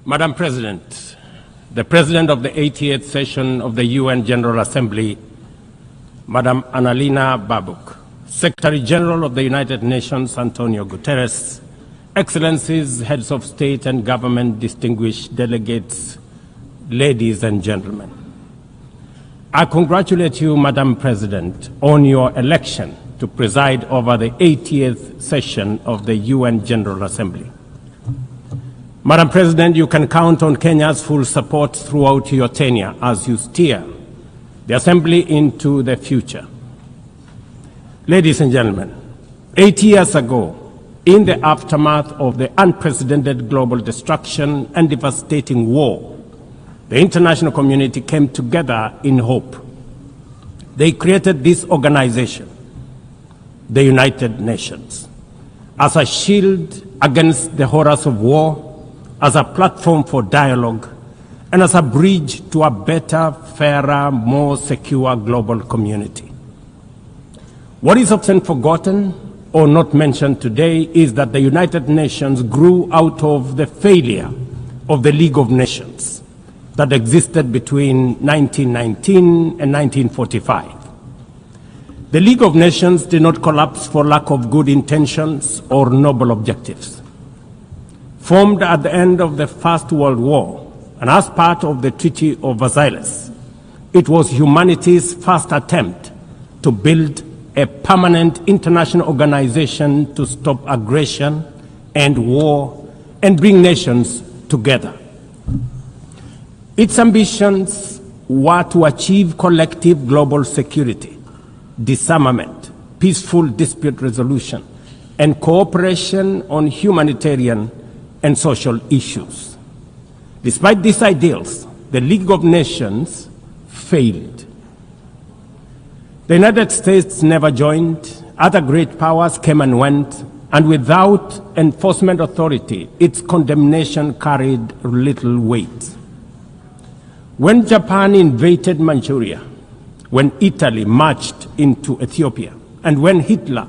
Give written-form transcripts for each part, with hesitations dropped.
Madam President, the President of the 88th session of the UN General Assembly, Madam Annalena Baerbock, Secretary General of the United Nations, Antonio Guterres, Excellencies, Heads of State and Government, distinguished delegates, ladies and gentlemen. I congratulate you, Madam President, on your election to preside over the 80th session of the UN General Assembly. Madam President, you can count on Kenya's full support throughout your tenure as you steer the Assembly into the future. Ladies and gentlemen, 8 years ago, in the aftermath of the unprecedented global destruction and devastating war, the international community came together in hope. They created this organization, the United Nations, as a shield against the horrors of war, as a platform for dialogue, and as a bridge to a better, fairer, more secure global community. What is often forgotten or not mentioned today is that the United Nations grew out of the failure of the League of Nations that existed between 1919 and 1945. The League of Nations did not collapse for lack of good intentions or noble objectives. Formed at the end of the First World War and as part of the Treaty of Versailles, it was humanity's first attempt to build a permanent international organization to stop aggression and war and bring nations together. Its ambitions were to achieve collective global security, disarmament, peaceful dispute resolution, and cooperation on humanitarian and social issues. Despite these ideals, the League of Nations failed. The United States never joined, other great powers came and went, and without enforcement authority, its condemnation carried little weight. When Japan invaded Manchuria, when Italy marched into Ethiopia, and when Hitler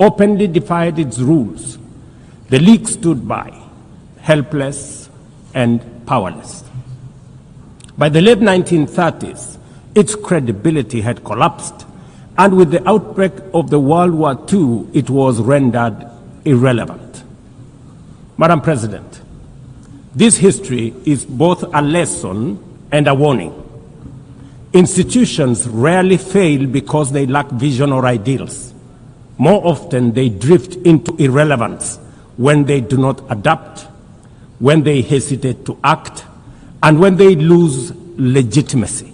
openly defied its rules, the League stood by, helpless and powerless. By the late 1930s, its credibility had collapsed, and with the outbreak of the World War II, it was rendered irrelevant. Madam President, this history is both a lesson and a warning. Institutions rarely fail because they lack vision or ideals. More often, they drift into irrelevance when they do not adapt, when they hesitate to act, and when they lose legitimacy.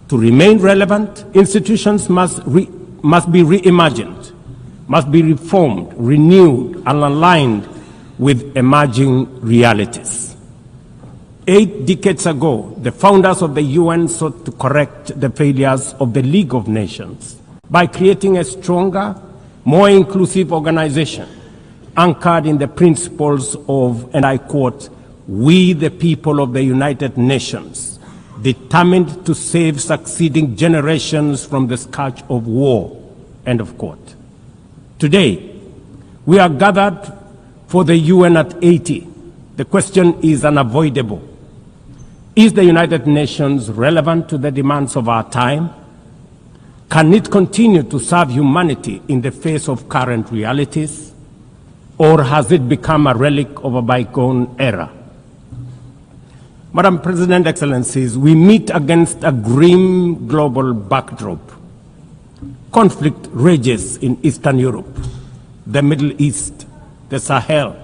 To remain relevant, institutions must be reimagined, must be reformed, renewed, and aligned with emerging realities. 8 decades ago, the founders of the UN sought to correct the failures of the League of Nations by creating a stronger, more inclusive organization anchored in the principles of, and I quote, "We the people of the United Nations, determined to save succeeding generations from the scourge of war," end of quote. Today, we are gathered for the UN at 80. The question is unavoidable. Is the United Nations relevant to the demands of our time? Can it continue to serve humanity in the face of current realities? Or has it become a relic of a bygone era? Madam President, Excellencies, we meet against a grim global backdrop. Conflict rages in Eastern Europe, the Middle East, the Sahel,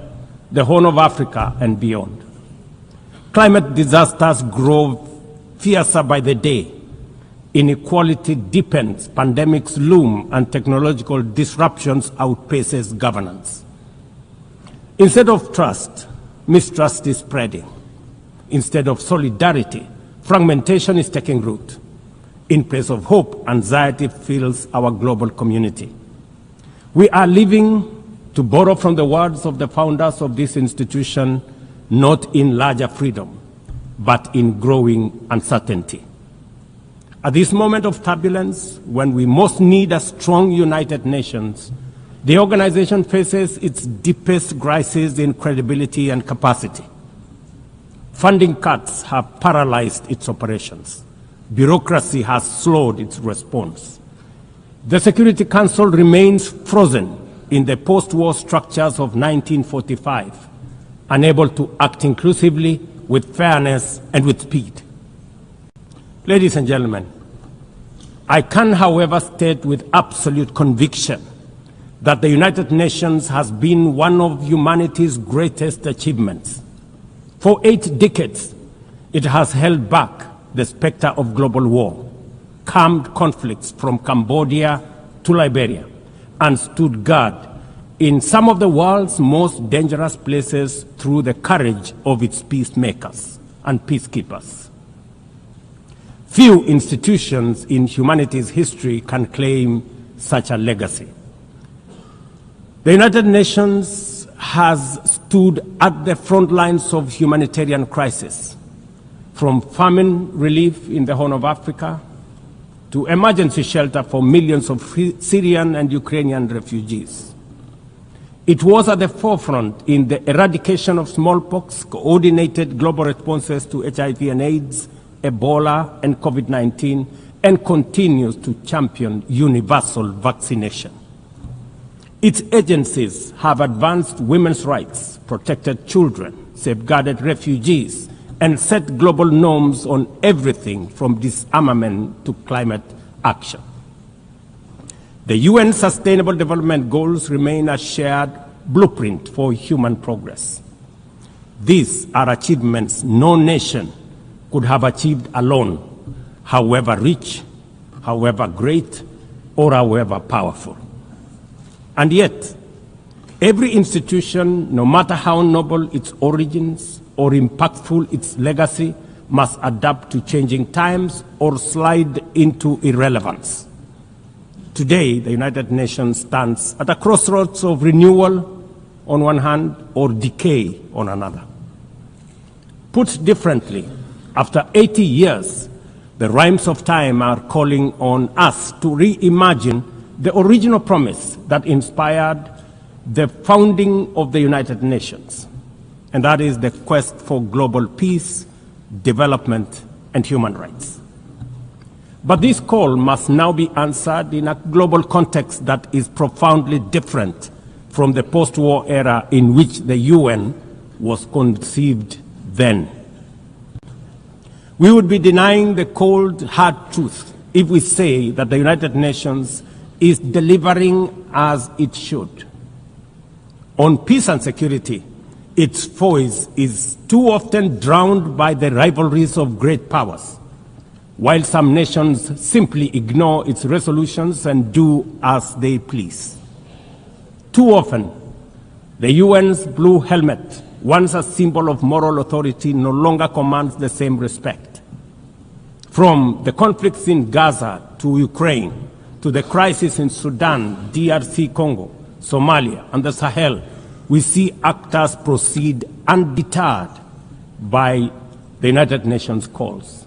the Horn of Africa, and beyond. Climate disasters grow fiercer by the day. Inequality deepens, pandemics loom, and technological disruptions outpaces governance. Instead of trust, mistrust is spreading. Instead of solidarity, fragmentation is taking root. In place of hope, anxiety fills our global community. We are living, to borrow from the words of the founders of this institution, not in larger freedom, but in growing uncertainty. At this moment of turbulence, when we most need a strong United Nations, the organization faces its deepest crisis in credibility and capacity. Funding cuts have paralyzed its operations. Bureaucracy has slowed its response. The Security Council remains frozen in the post-war structures of 1945, unable to act inclusively, with fairness, and with speed. Ladies and gentlemen, I can, however, state with absolute conviction that the United Nations has been one of humanity's greatest achievements. For 8 decades, it has held back the specter of global war, calmed conflicts from Cambodia to Liberia, and stood guard in some of the world's most dangerous places through the courage of its peacemakers and peacekeepers. Few institutions in humanity's history can claim such a legacy. The United Nations has stood at the front lines of humanitarian crisis, from famine relief in the Horn of Africa to emergency shelter for millions of Syrian and Ukrainian refugees. It was at the forefront in the eradication of smallpox, coordinated global responses to HIV and AIDS, Ebola, and COVID-19, and continues to champion universal vaccination. Its agencies have advanced women's rights, protected children, safeguarded refugees, and set global norms on everything from disarmament to climate action. The UN Sustainable Development Goals remain a shared blueprint for human progress. These are achievements no nation could have achieved alone, however rich, however great, or however powerful. And yet, every institution, no matter how noble its origins or impactful its legacy, must adapt to changing times or slide into irrelevance. Today, the United Nations stands at a crossroads of renewal on one hand or decay on another. Put differently, after 80 years, the rhymes of time are calling on us to reimagine the original promise that inspired the founding of the United Nations, and that is the quest for global peace, development, and human rights. But this call must now be answered in a global context that is profoundly different from the post-war era in which the UN was conceived then. We would be denying the cold, hard truth if we say that the United Nations is delivering as it should. On peace and security, its voice is too often drowned by the rivalries of great powers, while some nations simply ignore its resolutions and do as they please. Too often, the UN's blue helmet, once a symbol of moral authority, no longer commands the same respect. From the conflicts in Gaza to Ukraine, to the crisis in Sudan, DRC Congo, Somalia, and the Sahel, we see actors proceed undeterred by the United Nations calls.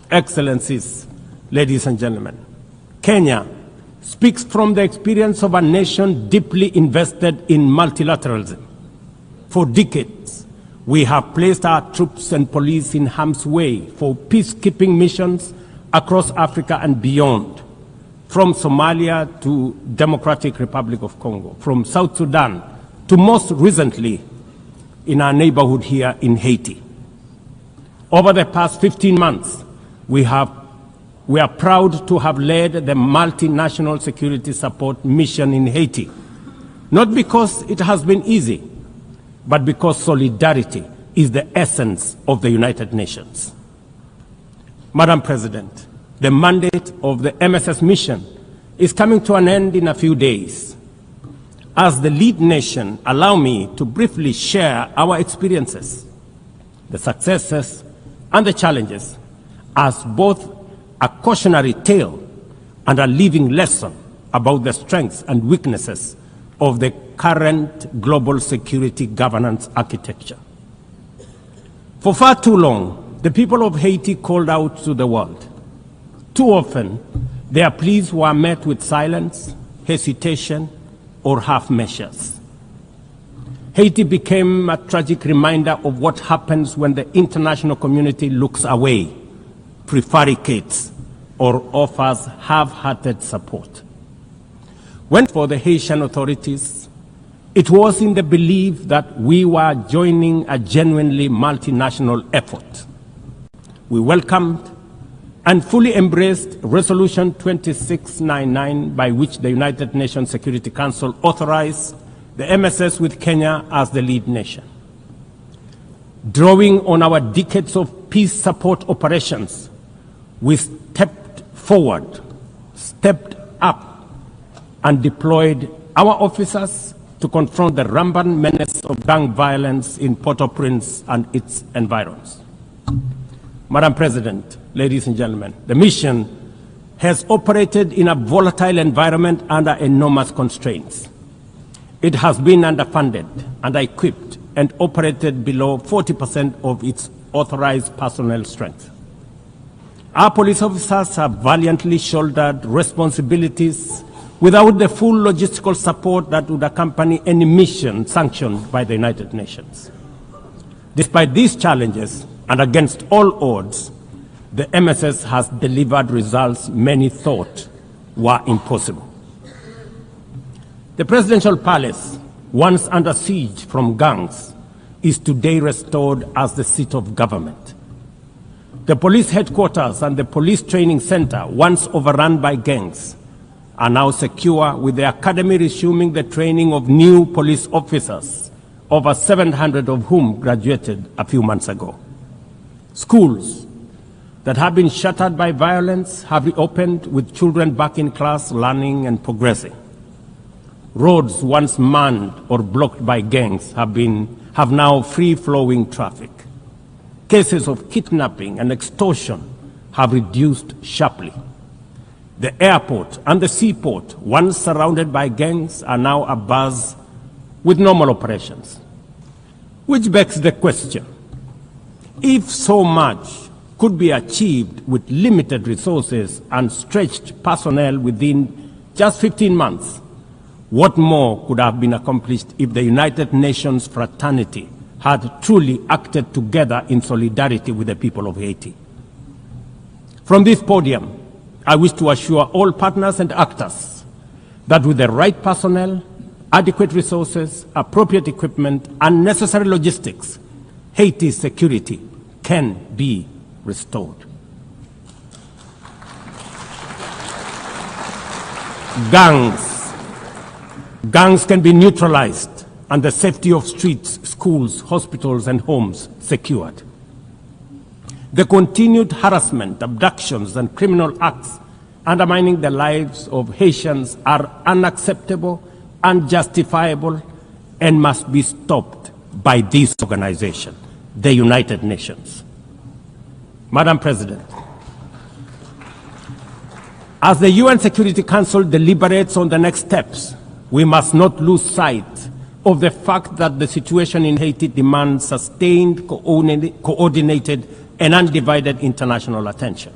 Excellencies, ladies and gentlemen, Kenya speaks from the experience of a nation deeply invested in multilateralism. For decades, we have placed our troops and police in harm's way for peacekeeping missions across Africa and beyond, from Somalia to Democratic Republic of Congo, from South Sudan to most recently in our neighborhood here in Haiti. Over the past 15 months, we are proud to have led the multinational security support mission in Haiti, not because it has been easy, but because solidarity is the essence of the United Nations. Madam President, the mandate of the MSS mission is coming to an end in a few days. As the lead nation, allow me to briefly share our experiences, the successes and the challenges, as both a cautionary tale and a living lesson about the strengths and weaknesses of the current global security governance architecture. For far too long, the people of Haiti called out to the world. Too often, their pleas were met with silence, hesitation, or half measures. Haiti became a tragic reminder of what happens when the international community looks away, prevaricates, or offers half-hearted support. When for the Haitian authorities, it was in the belief that we were joining a genuinely multinational effort. We welcomed and fully embraced Resolution 2699, by which the United Nations Security Council authorized the MSS with Kenya as the lead nation. Drawing on our decades of peace support operations, we stepped forward, stepped up, and deployed our officers to confront the rampant menace of gang violence in Port-au-Prince and its environs. Madam President, ladies and gentlemen, the mission has operated in a volatile environment under enormous constraints. It has been underfunded, under-equipped, and operated below 40% of its authorized personnel strength. Our police officers have valiantly shouldered responsibilities without the full logistical support that would accompany any mission sanctioned by the United Nations. Despite these challenges, and against all odds, the MSS has delivered results many thought were impossible. The presidential palace, once under siege from gangs, is today restored as the seat of government. The police headquarters and the police training center, once overrun by gangs, are now secure, with the academy resuming the training of new police officers, over 700 of whom graduated a few months ago. Schools that have been shattered by violence have reopened, with children back in class, learning and progressing. Roads once manned or blocked by gangs have now free-flowing traffic. Cases of kidnapping and extortion have reduced sharply. The airport and the seaport, once surrounded by gangs, are now abuzz with normal operations. Which begs the question, if so much could be achieved with limited resources and stretched personnel within just 15 months, what more could have been accomplished if the United Nations fraternity had truly acted together in solidarity with the people of Haiti? From this podium, I wish to assure all partners and actors that with the right personnel, adequate resources, appropriate equipment, and necessary logistics, Haiti's security can be restored. Gangs can be neutralized and the safety of streets, schools, hospitals, and homes secured. The continued harassment, abductions, and criminal acts undermining the lives of Haitians are unacceptable, unjustifiable, and must be stopped by this organization, the United Nations. Madam President, as the UN Security Council deliberates on the next steps, we must not lose sight of the fact that the situation in Haiti demands sustained, coordinated, and undivided international attention.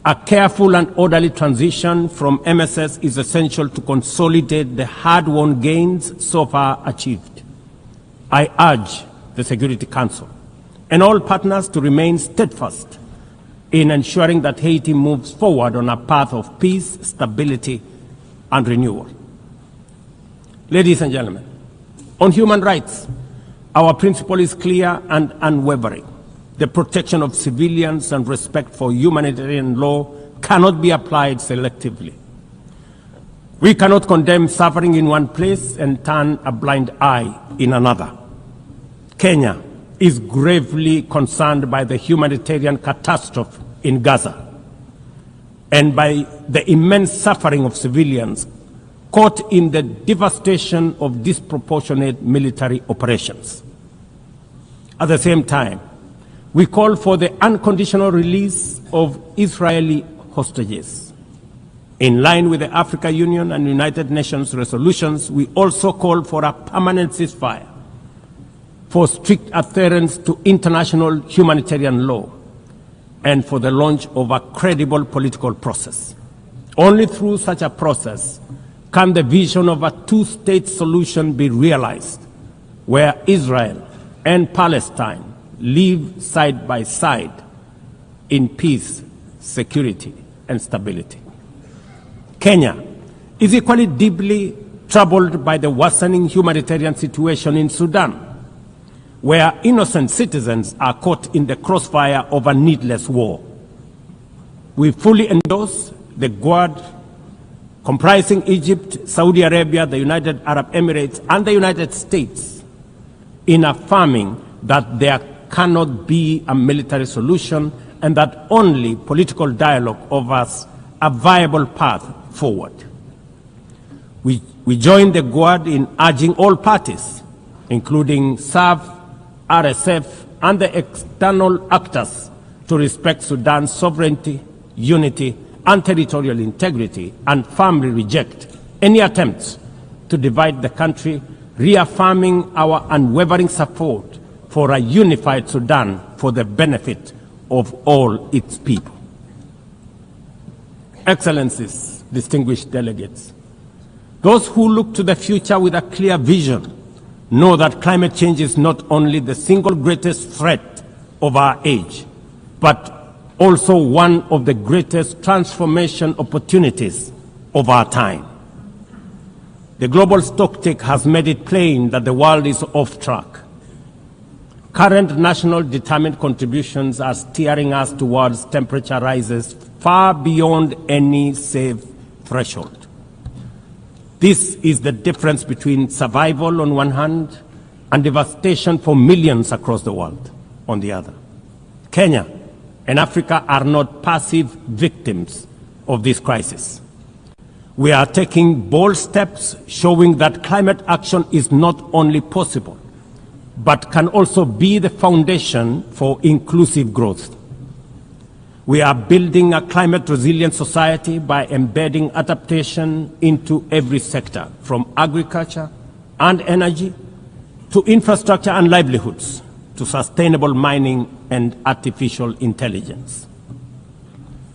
A careful and orderly transition from MSS is essential to consolidate the hard-won gains so far achieved. I urge the Security Council and all partners to remain steadfast in ensuring that Haiti moves forward on a path of peace, stability, and renewal. Ladies and gentlemen, on human rights, our principle is clear and unwavering. The protection of civilians and respect for humanitarian law cannot be applied selectively. We cannot condemn suffering in one place and turn a blind eye in another. Kenya is gravely concerned by the humanitarian catastrophe in Gaza and by the immense suffering of civilians caught in the devastation of disproportionate military operations. At the same time, we call for the unconditional release of Israeli hostages. In line with the African Union and United Nations resolutions, we also call for a permanent ceasefire, for strict adherence to international humanitarian law, and for the launch of a credible political process. Only through such a process can the vision of a two-state solution be realized where Israel and Palestine live side by side in peace, security, and stability. Kenya is equally deeply troubled by the worsening humanitarian situation in Sudan, where innocent citizens are caught in the crossfire of a needless war. We fully endorse the Quad, comprising Egypt, Saudi Arabia, the United Arab Emirates, and the United States, in affirming that there cannot be a military solution and that only political dialogue offers a viable path forward. We join the Quad in urging all parties, including SAF, RSF, and the external actors, to respect Sudan's sovereignty, unity, and territorial integrity, and firmly reject any attempts to divide the country, reaffirming our unwavering support for a unified Sudan for the benefit of all its people. Excellencies, distinguished delegates, those who look to the future with a clear vision know that climate change is not only the single greatest threat of our age, but also one of the greatest transformation opportunities of our time. The global stocktake has made it plain that the world is off track. Current national determined contributions are steering us towards temperature rises far beyond any safe threshold. This is the difference between survival on one hand and devastation for millions across the world on the other. Kenya and Africa are not passive victims of this crisis. We are taking bold steps showing that climate action is not only possible, but can also be the foundation for inclusive growth. We are building a climate-resilient society by embedding adaptation into every sector, from agriculture and energy to infrastructure and livelihoods, to sustainable mining and artificial intelligence.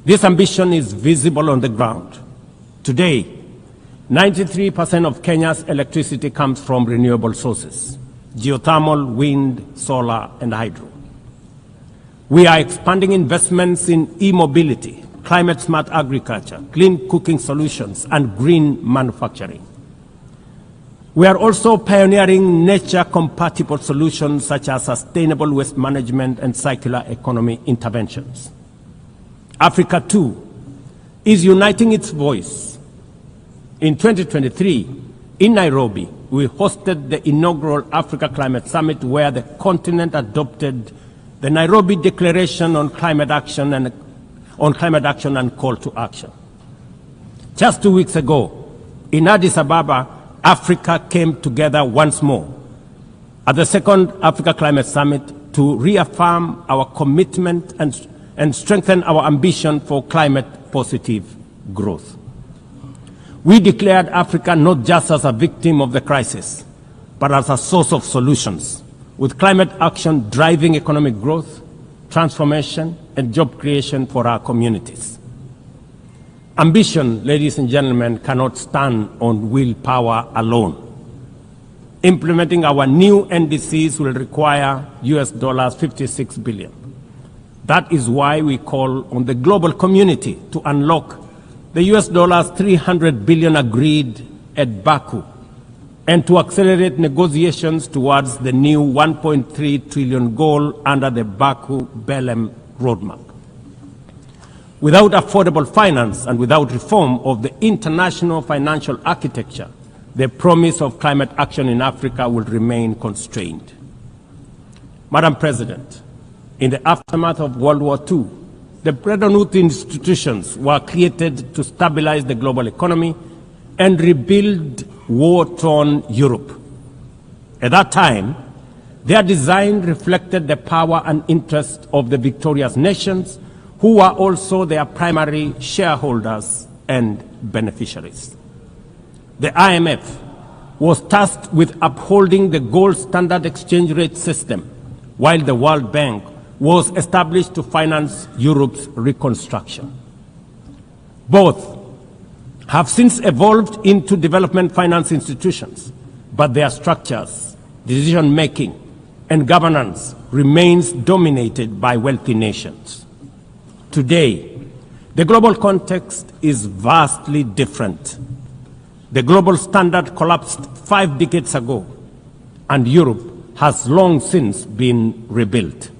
This ambition is visible on the ground. Today, 93% of Kenya's electricity comes from renewable sources: geothermal, wind, solar, and hydro. We are expanding investments in e-mobility, climate-smart agriculture, clean cooking solutions, and green manufacturing. We are also pioneering nature-compatible solutions such as sustainable waste management and circular economy interventions. Africa, too, is uniting its voice. In 2023, in Nairobi, we hosted the inaugural Africa Climate Summit, where the continent adopted the Nairobi Declaration on Climate Action and Call to Action. Just 2 weeks ago, in Addis Ababa, Africa came together once more at the second Africa Climate Summit to reaffirm our commitment and strengthen our ambition for climate-positive growth. We declared Africa not just as a victim of the crisis, but as a source of solutions, with climate action driving economic growth, transformation, and job creation for our communities. Ambition, ladies and gentlemen, cannot stand on willpower alone. Implementing our new NDCs will require $56 billion. That is why we call on the global community to unlock the $300 billion agreed at Baku, and to accelerate negotiations towards the new $1.3 trillion goal under the Baku-Belém roadmap. Without affordable finance and without reform of the international financial architecture, the promise of climate action in Africa will remain constrained. Madam President, in the aftermath of World War II, the Bretton Woods institutions were created to stabilize the global economy and rebuild war-torn Europe. At that time, their design reflected the power and interest of the victorious nations, who were also their primary shareholders and beneficiaries. The IMF was tasked with upholding the gold standard exchange rate system, while the World Bank was established to finance Europe's reconstruction. Both have since evolved into development finance institutions, but their structures decision-making, and governance remains dominated by wealthy nations. Today, the global context is vastly different. The global standard collapsed 5 decades ago, and Europe has long since been rebuilt.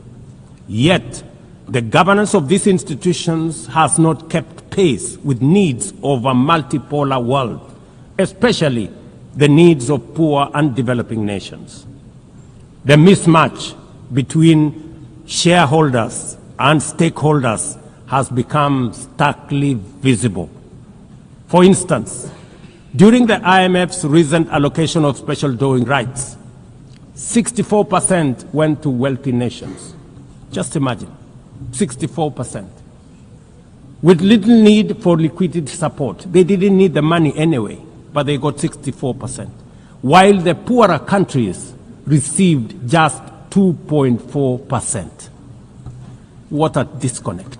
Yet, the governance of these institutions has not kept pace with needs of a multipolar world, especially the needs of poor and developing nations. The mismatch between shareholders and stakeholders has become starkly visible. For instance, during the IMF's recent allocation of special drawing rights, 64% went to wealthy nations. Just imagine, 64%. With little need for liquidity support. They didn't need the money anyway, but they got 64%. While the poorer countries received just 2.4%. What a disconnect.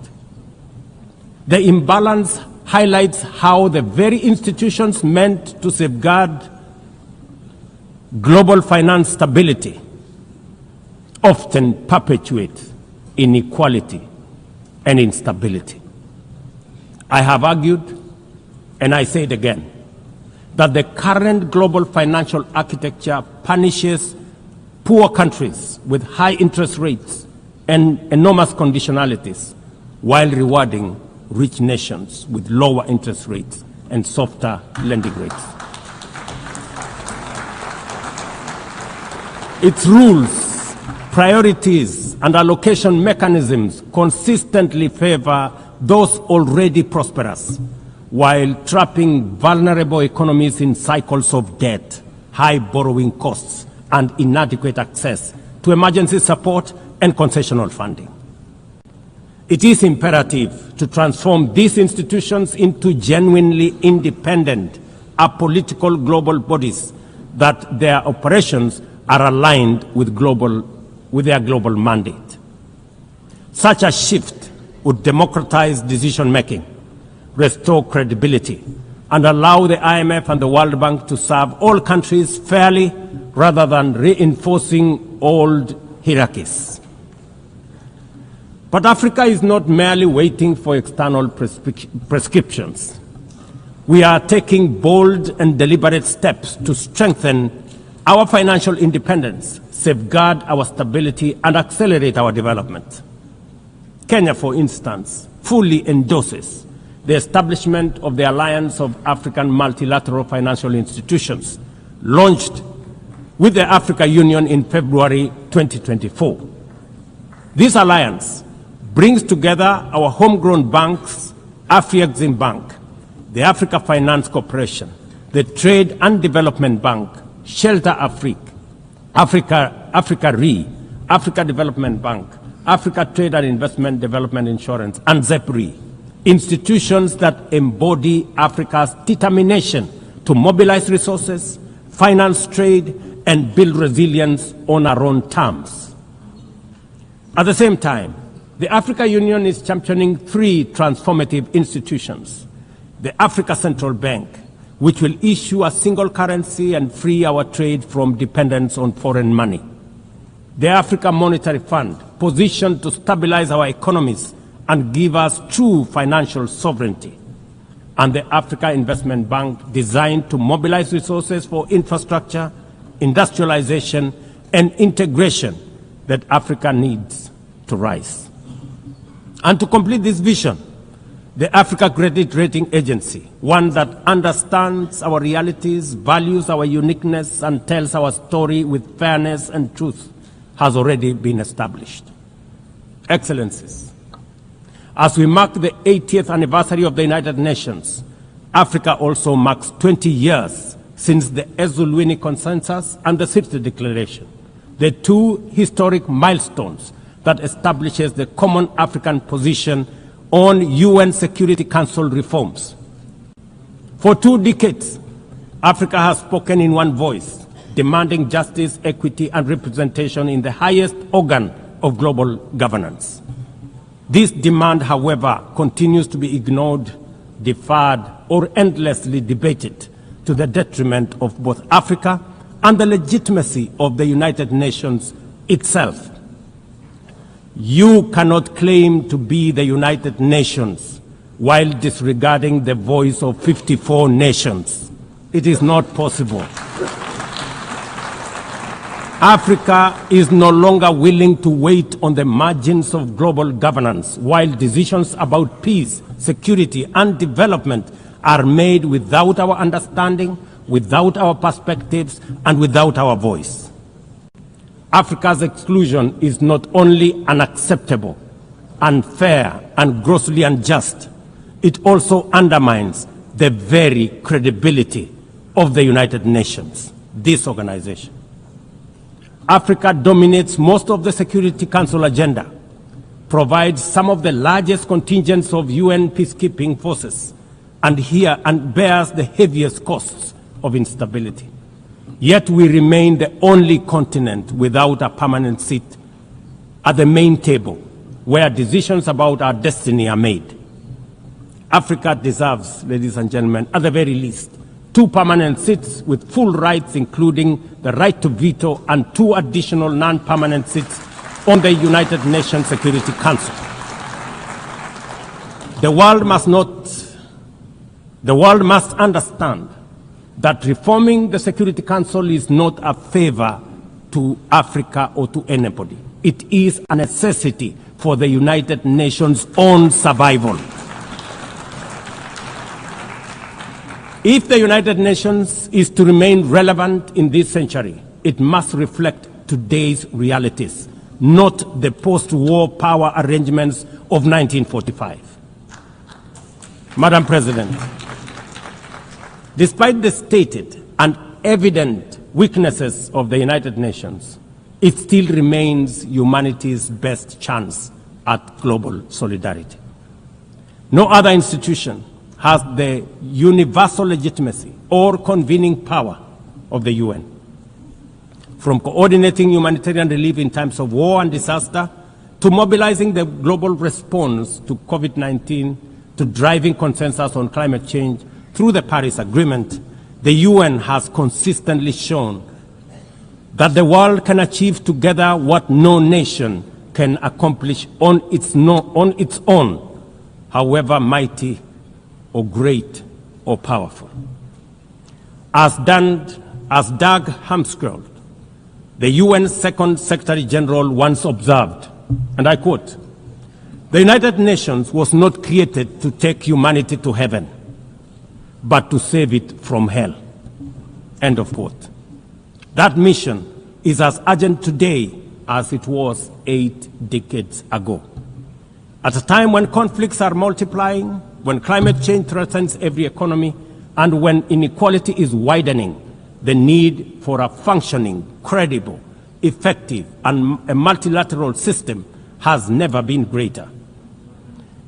The imbalance highlights how the very institutions meant to safeguard global finance stability often perpetuate inequality and instability. I have argued, and I say it again, that the current global financial architecture punishes poor countries with high interest rates and enormous conditionalities while rewarding rich nations with lower interest rates and softer lending rates. Its rules, priorities, and allocation mechanisms consistently favor those already prosperous, while trapping vulnerable economies in cycles of debt, high borrowing costs, and inadequate access to emergency support and concessional funding. It is imperative to transform these institutions into genuinely independent, apolitical global bodies that their operations are aligned with their global mandate. Such a shift would democratize decision-making, restore credibility, and allow the IMF and the World Bank to serve all countries fairly rather than reinforcing old hierarchies. But Africa is not merely waiting for external prescriptions. We are taking bold and deliberate steps to strengthen our financial independence, safeguard our stability, and accelerate our development. Kenya, for instance, fully endorses the establishment of the Alliance of African Multilateral Financial Institutions, launched with the Africa Union in February 2024. This alliance brings together our homegrown banks, Afrexim Bank, the Africa Finance Corporation, the Trade and Development Bank, Shelter Afrique, Africa Re, Africa Development Bank, Africa Trade and Investment Development Insurance, and ZEPRI, institutions that embody Africa's determination to mobilize resources, finance trade, and build resilience on our own terms. At the same time, the Africa Union is championing 3 transformative institutions: the Africa Central Bank, which will issue a single currency and free our trade from dependence on foreign money; the Africa Monetary Fund, positioned to stabilize our economies and give us true financial sovereignty; and the Africa Investment Bank, designed to mobilize resources for infrastructure, industrialization, and integration that Africa needs to rise. And to complete this vision, the Africa Credit Rating Agency, one that understands our realities, values our uniqueness, and tells our story with fairness and truth, has already been established. Excellencies, as we mark the 80th anniversary of the United Nations, Africa also marks 20 years since the Ezulwini Consensus and the City Declaration, the 2 historic milestones that establishes the common African position on UN Security Council reforms. For 2 decades, Africa has spoken in one voice, demanding justice, equity, and representation in the highest organ of global governance. This demand, however, continues to be ignored, deferred, or endlessly debated to the detriment of both Africa and the legitimacy of the United Nations itself. You cannot claim to be the United Nations while disregarding the voice of 54 nations. It is not possible. Africa is no longer willing to wait on the margins of global governance while decisions about peace, security, and development are made without our understanding, without our perspectives, and without our voice. Africa's exclusion is not only unacceptable, unfair, and grossly unjust, it also undermines the very credibility of the United Nations, this organization. Africa dominates most of the Security Council agenda, provides some of the largest contingents of UN peacekeeping forces, and bears the heaviest costs of instability. Yet we remain the only continent without a permanent seat at the main table where decisions about our destiny are made. Africa deserves, ladies and gentlemen, at the very least, 2 permanent seats with full rights, including the right to veto, and 2 additional non-permanent seats on the United Nations Security Council. The world must understand that reforming the Security Council is not a favor to Africa or to anybody. It is a necessity for the United Nations' own survival. If the United Nations is to remain relevant in this century, it must reflect today's realities, not the post-war power arrangements of 1945. Madam President, despite the stated and evident weaknesses of the United Nations, it still remains humanity's best chance at global solidarity. No other institution has the universal legitimacy or convening power of the UN. From coordinating humanitarian relief in times of war and disaster, to mobilizing the global response to COVID-19, to driving consensus on climate change through the Paris Agreement, the UN has consistently shown that the world can achieve together what no nation can accomplish on its own, however mighty or great or powerful. As Doug Hammarskjöld, the UN's Second Secretary General, once observed, and I quote, "The United Nations was not created to take humanity to heaven, but to save it from hell." End of quote. That mission is as urgent today as it was 8 decades ago. At a time when conflicts are multiplying, when climate change threatens every economy, and when inequality is widening, the need for a functioning, credible, effective, and a multilateral system has never been greater.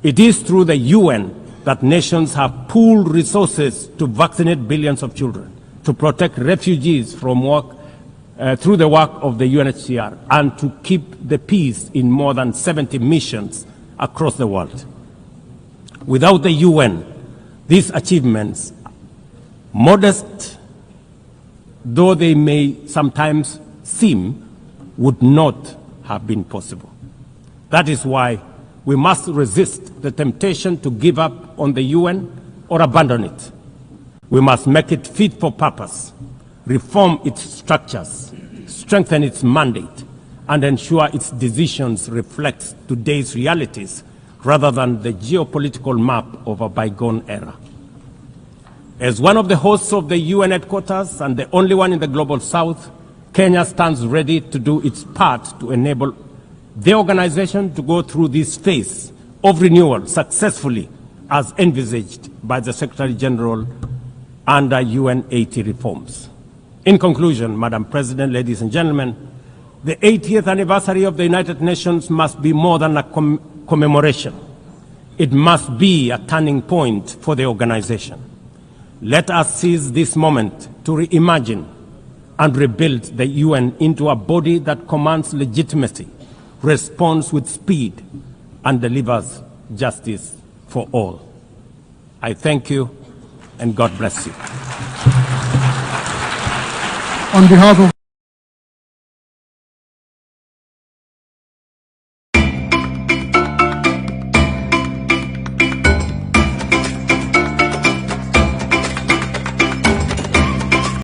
It is through the UN that nations have pooled resources to vaccinate billions of children, to protect refugees from through the work of the UNHCR, and to keep the peace in more than 70 missions across the world. Without the UN, these achievements, modest though they may sometimes seem, would not have been possible. That is why we must resist the temptation to give up on the UN or abandon it. We must make it fit for purpose, reform its structures, strengthen its mandate, and ensure its decisions reflect today's realities rather than the geopolitical map of a bygone era. As one of the hosts of the UN headquarters and the only one in the Global South, Kenya stands ready to do its part to enable the organization to go through this phase of renewal successfully as envisaged by the Secretary General under UN 80 reforms. In conclusion, Madam President, ladies and gentlemen, the 80th anniversary of the United Nations must be more than a commemoration. It must be a turning point for the organization. Let us seize this moment to reimagine and rebuild the UN into a body that commands legitimacy, responds with speed, and delivers justice for all. I thank you, and God bless you. on behalf of